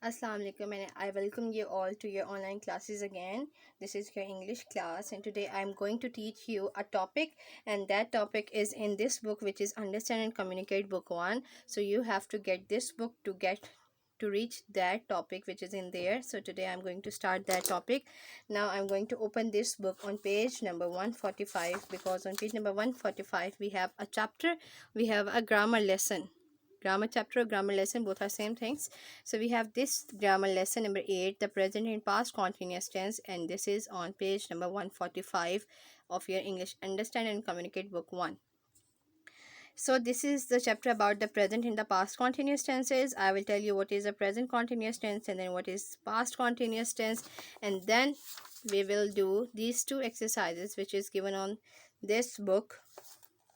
Assalamu alaikum and I welcome you all to your online classes again. This is your English class and today I am going to teach you a topic, and that topic is in this book, which is Understand and Communicate book 1. So you have to get this book to reach that topic which is in there. So today I'm going to start that topic. Now I'm going to open this book on page number 145, because on page number 145 we have a chapter, we have a grammar lesson. Grammar chapter, grammar lesson, both are same things. So we have this grammar lesson number 8, the present and past continuous tense, and this is on page number 145 of your English Understand and Communicate book 1. So this is the chapter about the present and the past continuous tenses. I will tell you what is a present continuous tense and then what is past continuous tense, and then we will do these two exercises which is given on this book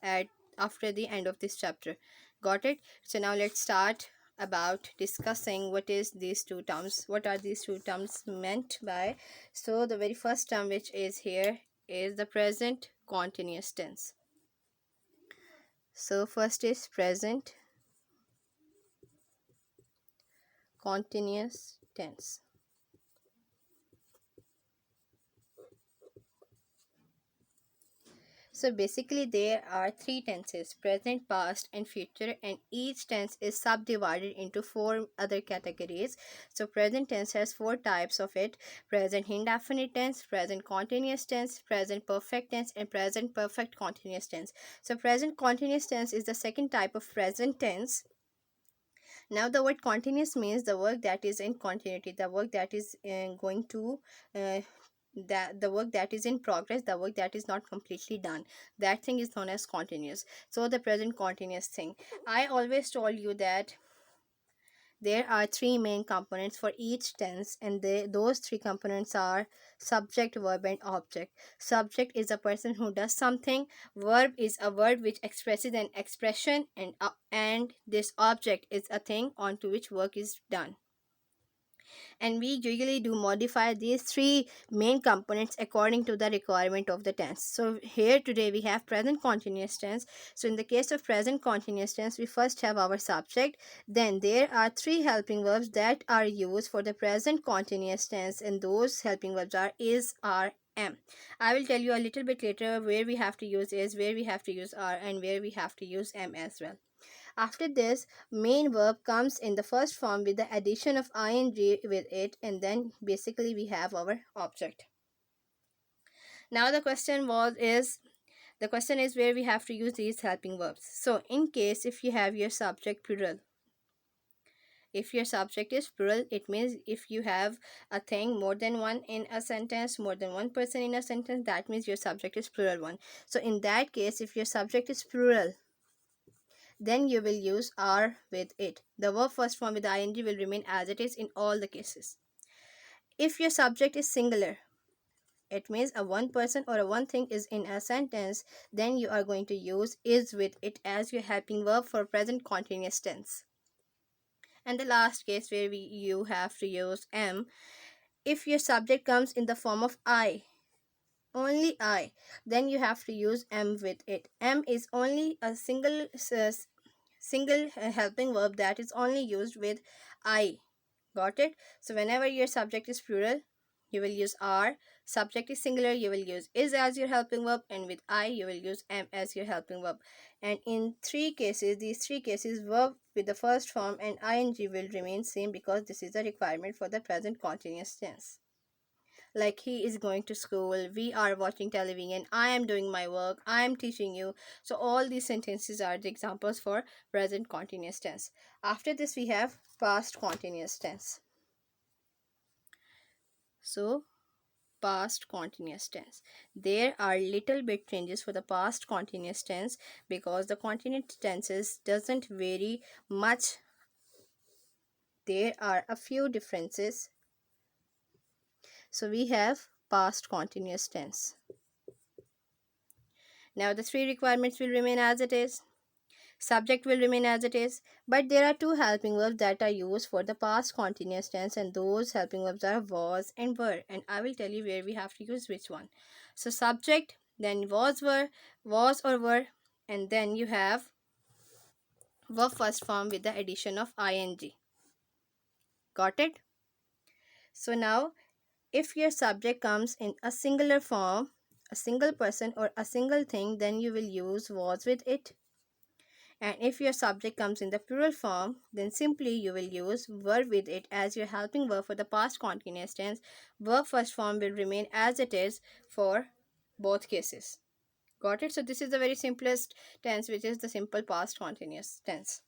at after the end of this chapter. Got it? So now let's start about discussing what is these two terms, what are these two terms meant by. So the very first term which is here is the present continuous tense. So first is present continuous tense. So basically there are three tenses: present, past and future, and each tense is subdivided into four other categories. So present tense has four types of it: present indefinite tense, present continuous tense, present perfect tense and present perfect continuous tense. So present continuous tense is the second type of present tense. Now the word continuous means the work that is in continuity, the work that is going to uh, that the work that is in progress, the work that is not completely done, that thing is known as continuous. So the present continuous thing, I always told you that there are three main components for each tense, and those three components are subject, verb and object. Subject is a person who does something, verb is a word which expresses an expression, and this object is a thing onto which work is done. And we usually do modify these three main components according to the requirement of the tense. So here today we have present continuous tense. So in the case of present continuous tense, we first have our subject, then there are three helping verbs that are used for the present continuous tense, and those helping verbs are is, are, am. I will tell you a little bit later where we have to use is, where we have to use are, and where we have to use am as well. After this, main verb comes in the first form with the addition of ing with it, and then basically we have our object. Now the question is where we have to use these helping verbs. So in case if you have your subject plural, if your subject is plural, it means if you have a thing more than one in a sentence, more than one person in a sentence, that means your subject is plural one. So in that case, if your subject is plural, then you will use are with it. The verb first form with ing will remain as it is in all the cases. If your subject is singular, it means a one person or a one thing is in a sentence, then you are going to use is with it as your helping verb for present continuous tense. And the last case where you have to use am, if your subject comes in the form of I, only I, then you have to use am with it. Am is only a single helping verb that is only used with I. Got it? So whenever your subject is plural, you will use are. Subject is singular, you will use is as your helping verb, and with I you will use am as your helping verb. And in these three cases, verb with the first form and ing will remain same, because this is a requirement for the present continuous tense. Like he is going to school, we are watching television, I am doing my work, I am teaching you. So all these sentences are the examples for present continuous tense. After this we have past continuous tense. So past continuous tense, there are little bit changes for the past continuous tense, because the continuous tenses doesn't vary much. There are a few differences. So we have past continuous tense. Now the three requirements will remain as it is. Subject will remain as it is, but there are two helping verbs that are used for the past continuous tense, and those helping verbs are was and were, and I will tell you where we have to use which one. So subject, then was, were, was or were, and then you have verb first form with the addition of ing. Got it? So now, if your subject comes in a singular form, a single person or a single thing, then you will use was with it. And if your subject comes in the plural form, then simply you will use verb with it as your helping verb for the past continuous tense. Verb first form will remain as it is for both cases. Got it? So this is the very simplest tense, which is the simple past continuous tense.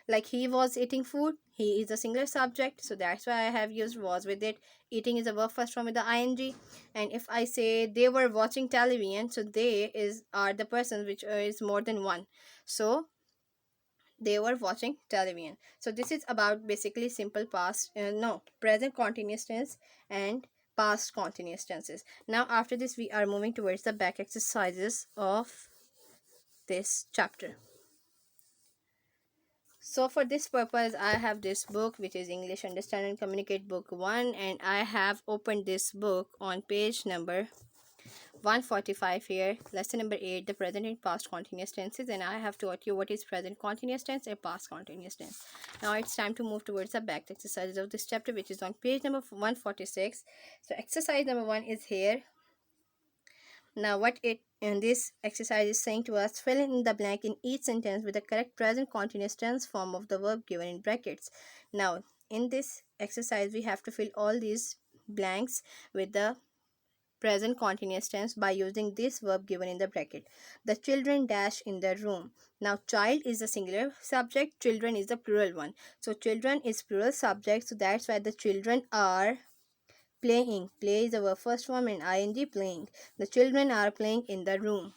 Like he was eating food, he is a singular subject, so that's why I have used was with it. Eating is a verb first form with the ing. And if I say they were watching television, so they is are the persons which is more than one. So they were watching television. So this is about basically simple past, no, present continuous tense and past continuous tenses. Now after this we are moving towards the back exercises of this chapter. So for this purpose I have this book, which is English Understand and Communicate book 1, and I have opened this book on page number 145 here, lesson number 8, the present and past continuous tenses, and I have taught you what is present continuous tense and past continuous tense. Now it's time to move towards the back exercises of this chapter, which is on page number 146. So exercise number 1 is here. Now what it in this exercise is saying to us, fill in the blank in each sentence with the correct present continuous tense form of the verb given in brackets. Now in this exercise we have to fill all these blanks with the present continuous tense by using this verb given in the bracket. The children dash in the room. Now child is the singular subject, children is the plural one. So children is plural subject, so that's why the children are playing. Play is the verb first form and ing, playing. The children are playing in the room.